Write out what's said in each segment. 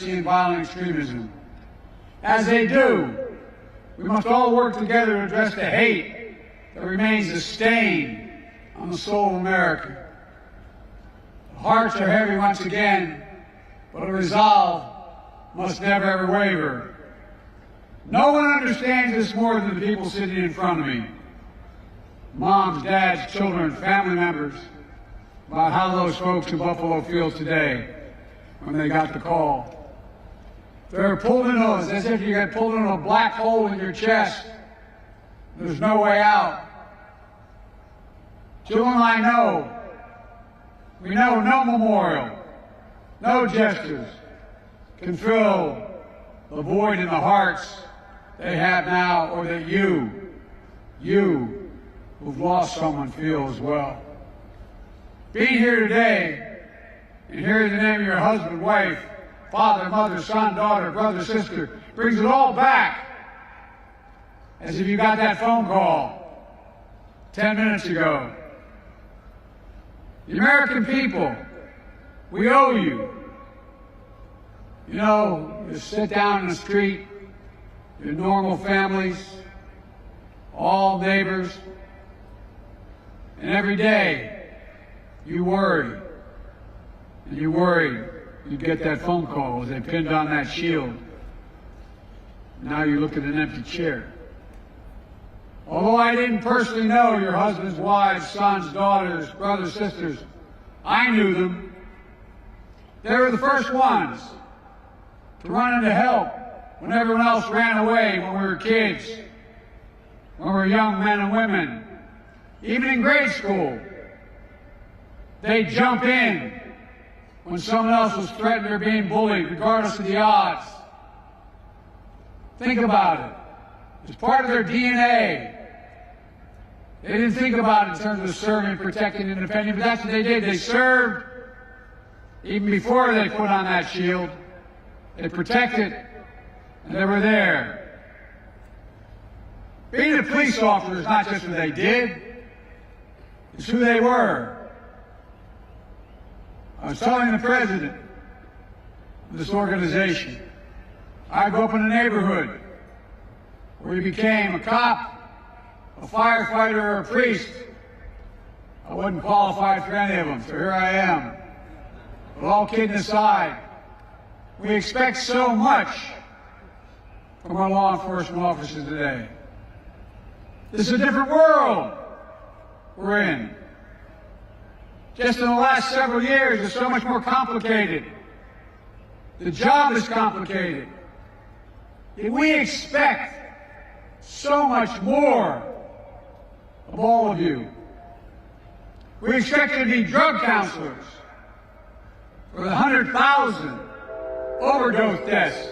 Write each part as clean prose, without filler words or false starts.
and violent extremism. As they do, we must all work together to address the hate that remains a stain on the soul of America. The hearts are heavy once again, but a resolve must never ever waver. No one understands this more than the people sitting in front of me. Moms, dads, children, family members, about how those folks in Buffalo feel today when they got the call. They're pulled into us as if you got pulled into a black hole in your chest. There's no way out. Jill and I know. We know no memorial, no gestures can fill the void in the hearts they have now, or that you who've lost someone feel as well. Being here today and hearing the name of your husband, wife, father, mother, son, daughter, brother, sister, brings it all back as if you got that phone call 10 minutes ago. The American people, we owe you. You know, you sit down in the street, your normal families, all neighbors, and every day you worry, and you worry you'd get that phone call as they pinned on that shield. Now you look at an empty chair. Although I didn't personally know your husbands, wives, sons, daughters, brothers, sisters, I knew them. They were the first ones to run in to help when everyone else ran away when we were kids, when we were young men and women, even in grade school. They'd jump in when someone else was threatened or being bullied, regardless of the odds. Think about it. It's part of their DNA. They didn't think about it in terms of serving, protecting, and defending, but that's what they did. They served even before they put on that shield. They protected, and they were there. Being a police officer is not just what they did, it's who they were. I was telling the president of this organization, I grew up in a neighborhood where he became a cop, a firefighter, or a priest. I wasn't qualified for any of them, so here I am. But all kidding aside, we expect so much from our law enforcement officers today. This is a different world we're in. Just in the last several years, it's so much more complicated. The job is complicated. We expect so much more of all of you. We expect you to be drug counselors for the 100,000 overdose deaths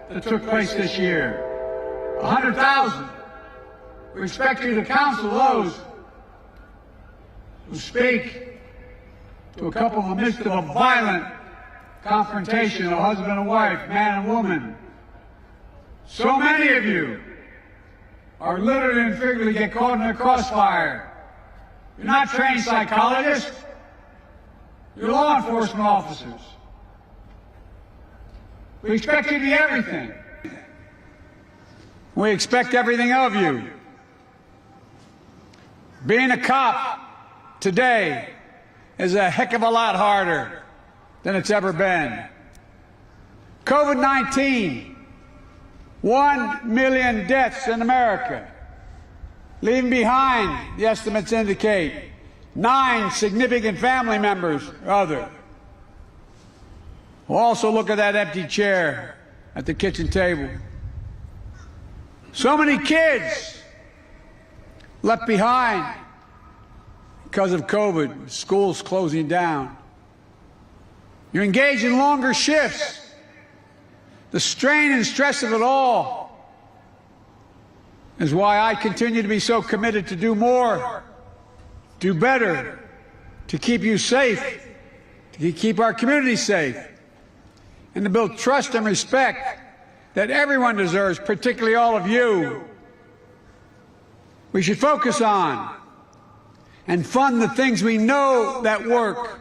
that took place this year. 100,000. We expect you to counsel those who speak to a couple in the midst of a violent confrontation, a husband and wife, man and woman. So many of you are literally and figuratively get caught in a crossfire. You're not trained psychologists. You're law enforcement officers. We expect you to be everything. We expect everything of you. Being a cop today is a heck of a lot harder than it's ever been. COVID-19, 1 million deaths in America, leaving behind, the estimates indicate, 9 significant family members or other. We'll also look at that empty chair at the kitchen table. So many kids left behind because of COVID, schools closing down. You're engaged in longer shifts. The strain and stress of it all is why I continue to be so committed to do more, do better, to keep you safe, to keep our community safe, and to build trust and respect that everyone deserves, particularly all of you. We should focus on and fund the things we know that work,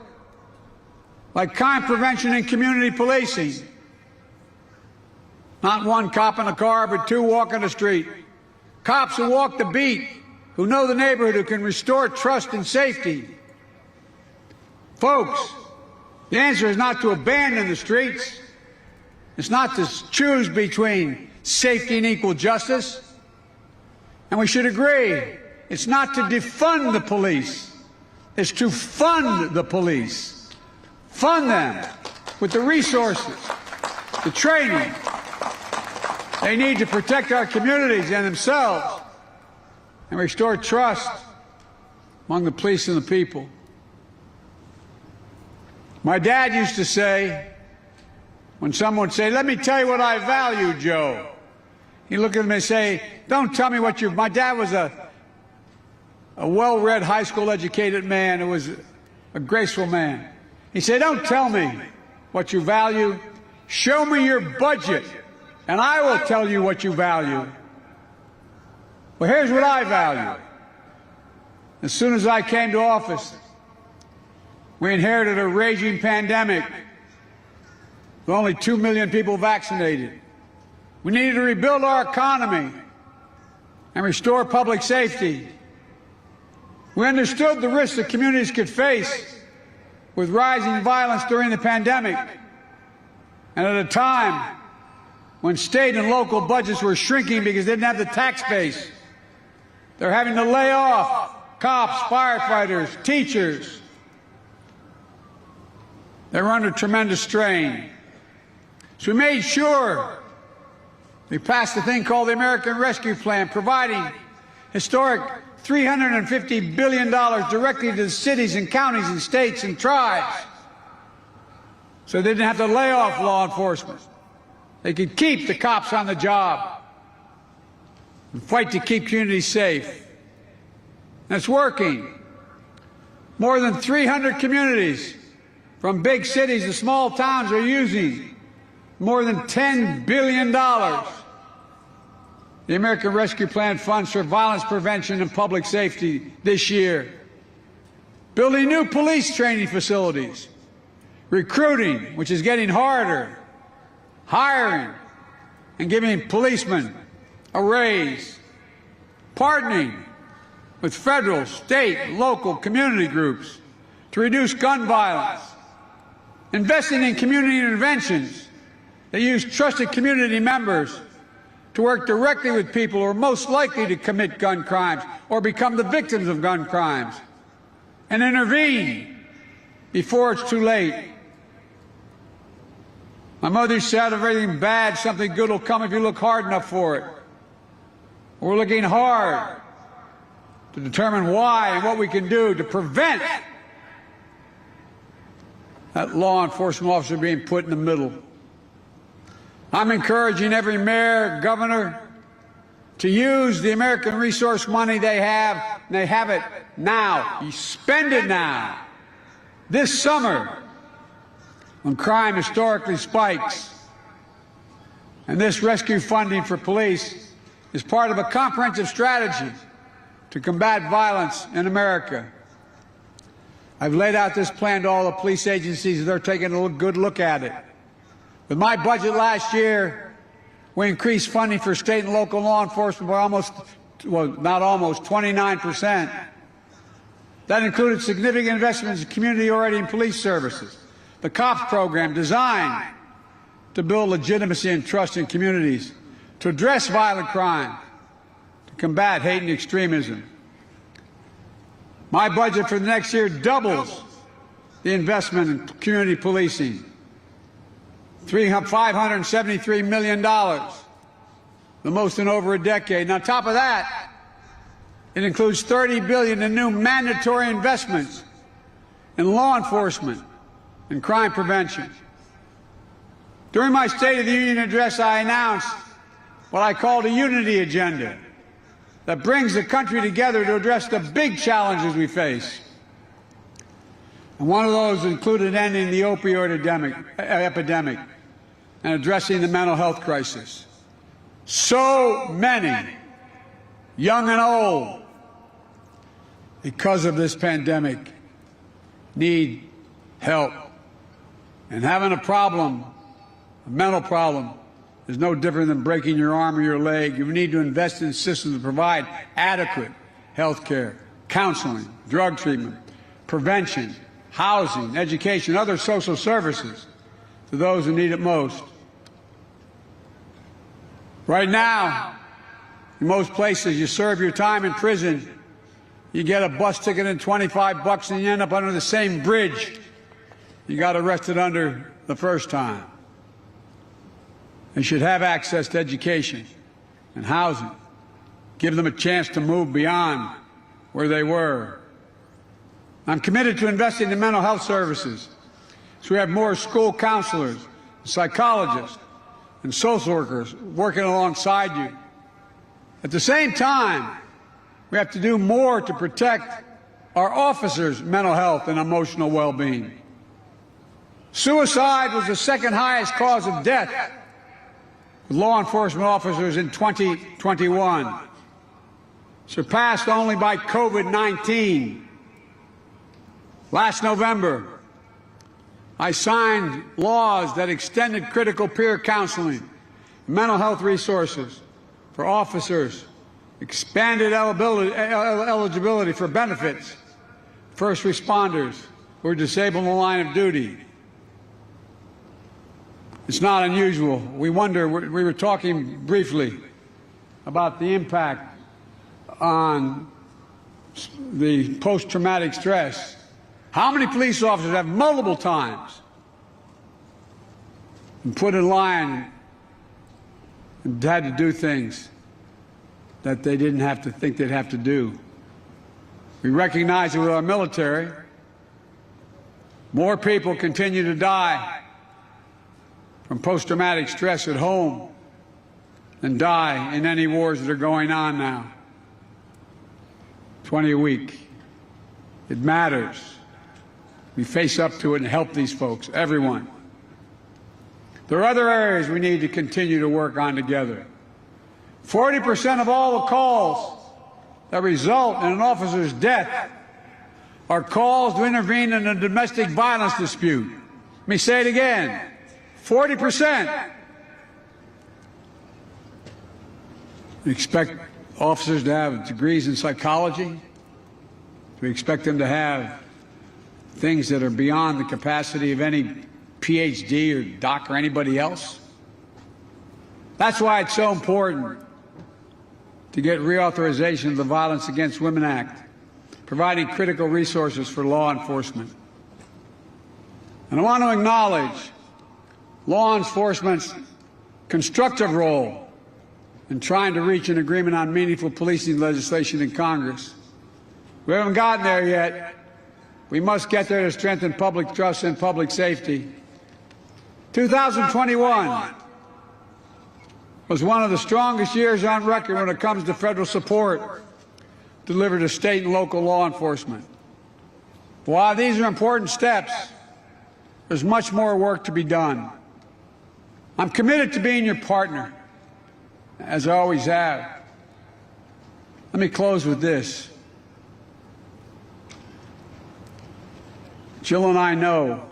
like crime prevention and community policing, Not one cop in a car, but two walking the street. Cops who walk the beat, who know the neighborhood, who can restore trust and safety. Folks, the answer is not to abandon the streets. It's not to choose between safety and equal justice. And we should agree, it's not to defund the police. It's to fund the police. Fund them with the resources, the training they need to protect our communities and themselves and restore trust among the police and the people. My dad used to say, when someone would say, "Let me tell you what I value, Joe," he'd look at me and say, "Don't tell me what you..." My dad was a well-read, high school educated man who was a graceful man. He said, "Don't tell me what you value. Show me your budget, and I will tell you what you value." Well, here's what I value. As soon as I came to office, we inherited a raging pandemic with only 2 million people vaccinated. We needed to rebuild our economy and restore public safety. We understood the risks that communities could face with rising violence during the pandemic, and at a time when state and local budgets were shrinking because they didn't have the tax base. They're having to lay off cops, firefighters, teachers. They're under tremendous strain. So we made sure we passed a thing called the American Rescue Plan, providing historic $350 billion directly to the cities and counties and states and tribes, so they didn't have to lay off law enforcement. They could keep the cops on the job and fight to keep communities safe. And it's working. More than 300 communities, from big cities to small towns, are using more than $10 billion. The American Rescue Plan funds for violence prevention and public safety this year. Building new police training facilities. Recruiting, which is getting harder. Hiring and giving policemen a raise. Partnering with federal, state, local, community groups to reduce gun violence. Investing in community interventions that use trusted community members to work directly with people who are most likely to commit gun crimes or become the victims of gun crimes, and intervene before it's too late. My mother said, "Out of everything bad, something good will come if you look hard enough for it." We're looking hard to determine why and what we can do to prevent that law enforcement officer being put in the middle. I'm encouraging every mayor, governor, to use the American resource money they have, and they have it now. You spend it now. This summer, when crime historically spikes. And this rescue funding for police is part of a comprehensive strategy to combat violence in America. I've laid out this plan to all the police agencies, and they're taking a good look at it. With my budget last year, we increased funding for state and local law enforcement by not almost, 29%. That included significant investments in community-oriented police services, the COPS program designed to build legitimacy and trust in communities, to address violent crime, to combat hate and extremism. My budget for the next year doubles the investment in community policing. $573 million, the most in over a decade. And on top of that, it includes $30 billion in new mandatory investments in law enforcement and crime prevention. During my State of the Union address, I announced what I called a unity agenda that brings the country together to address the big challenges we face. And one of those included ending the opioid epidemic and addressing the mental health crisis. So many, young and old, because of this pandemic, need help. And having a problem, a mental problem, is no different than breaking your arm or your leg. You need to invest in systems to provide adequate health care, counseling, drug treatment, prevention, housing, education, other social services to those who need it most. Right now, in most places, you serve your time in prison, you get a bus ticket and $25 and you end up under the same bridge you got arrested under the first time. They should have access to education and housing. Give them a chance to move beyond where they were. I'm committed to investing in mental health services, so we have more school counselors, psychologists, and social workers working alongside you. At the same time, we have to do more to protect our officers' mental health and emotional well-being. Suicide was the second highest cause of death with law enforcement officers in 2021, surpassed only by COVID-19. Last November, I signed laws that extended critical peer counseling, mental health resources for officers, expanded eligibility for benefits, first responders who are disabled in the line of duty. It's not unusual. We wonder, we were talking briefly about the impact on the post-traumatic stress. How many police officers have multiple times been put in line and had to do things that they didn't have to think they'd have to do? We recognize that with our military, more people continue to die from post-traumatic stress at home than die in any wars that are going on now. 20 a week. It matters. We face up to it and help these folks, everyone. There are other areas we need to continue to work on together. 40% of all the calls that result in an officer's death are calls to intervene in a domestic violence dispute. Let me say it again. 40%. We expect officers to have degrees in psychology. We expect them to have things that are beyond the capacity of any PhD or doc or anybody else. That's why it's so important to get reauthorization of the Violence Against Women Act, providing critical resources for law enforcement. And I want to acknowledge law enforcement's constructive role in trying to reach an agreement on meaningful policing legislation in Congress. We haven't gotten there yet. We must get there to strengthen public trust and public safety. 2021 was one of the strongest years on record when it comes to federal support delivered to state and local law enforcement. While these are important steps, there's much more work to be done. I'm committed to being your partner, as I always have. Let me close with this. Jill and I know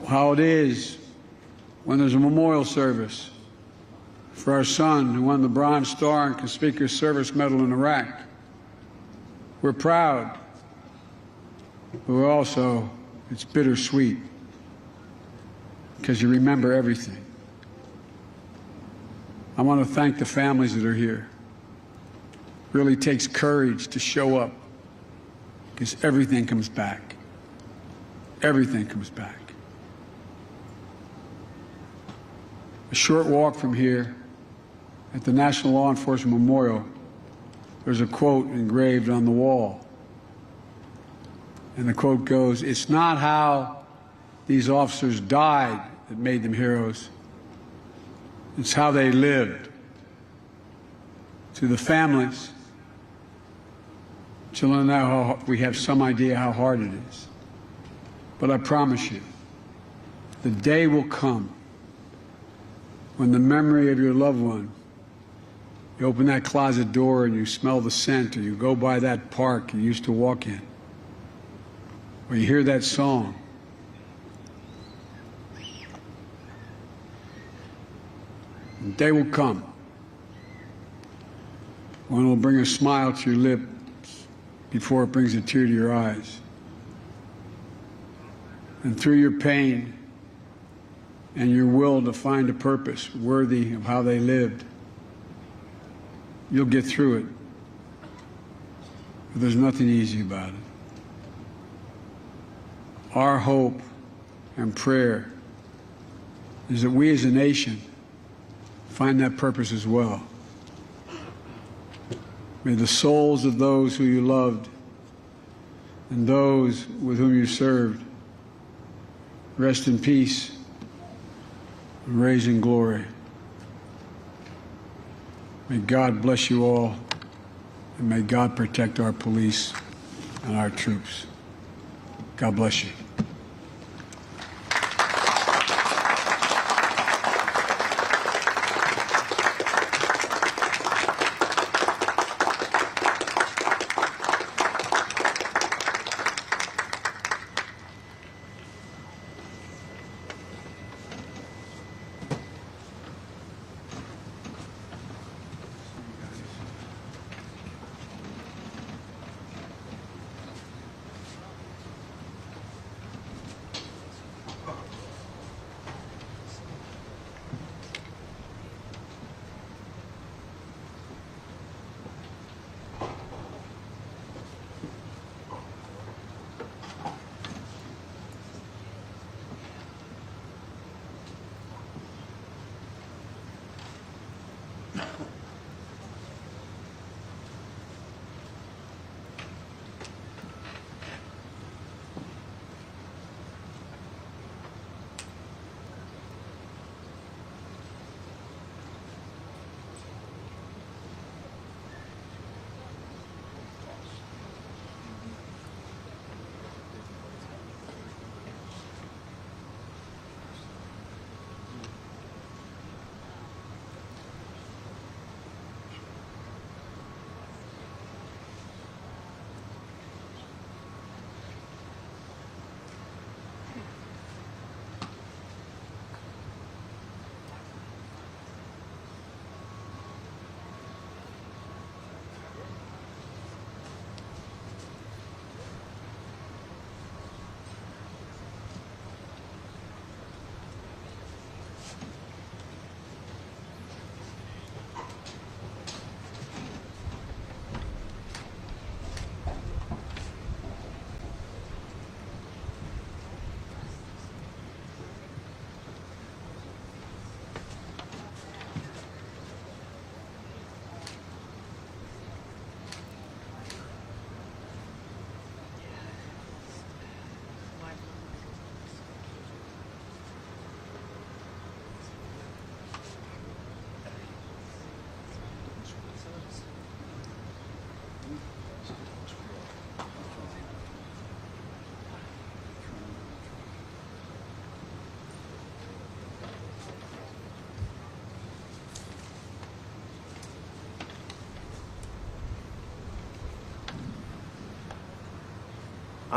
how it is when there's a memorial service for our son who won the Bronze Star and Conspicuous Service Medal in Iraq. We're proud, but we're also, it's bittersweet because you remember everything. I want to thank the families that are here. It really takes courage to show up because everything comes back. Everything comes back. A short walk from here, at the National Law Enforcement Memorial, there's a quote engraved on the wall. And the quote goes, "It's not how these officers died that made them heroes. It's how they lived." To the families, children, now we have some idea how hard it is. But I promise you, the day will come when the memory of your loved one, you open that closet door and you smell the scent, or you go by that park you used to walk in, or you hear that song, The day will come when it will bring a smile to your lips before it brings a tear to your eyes. And through your pain and your will to find a purpose worthy of how they lived, you'll get through it. But there's nothing easy about it. Our hope and prayer is that we as a nation find that purpose as well. May the souls of those who you loved and those with whom you served rest in peace and raise in glory. May God bless you all, and may God protect our police and our troops. God bless you.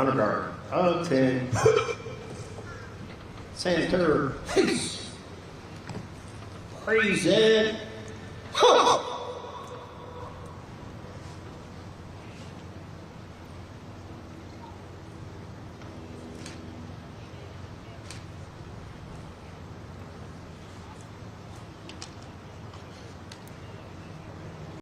Honor Guard, of 10. Senator, peace. Present.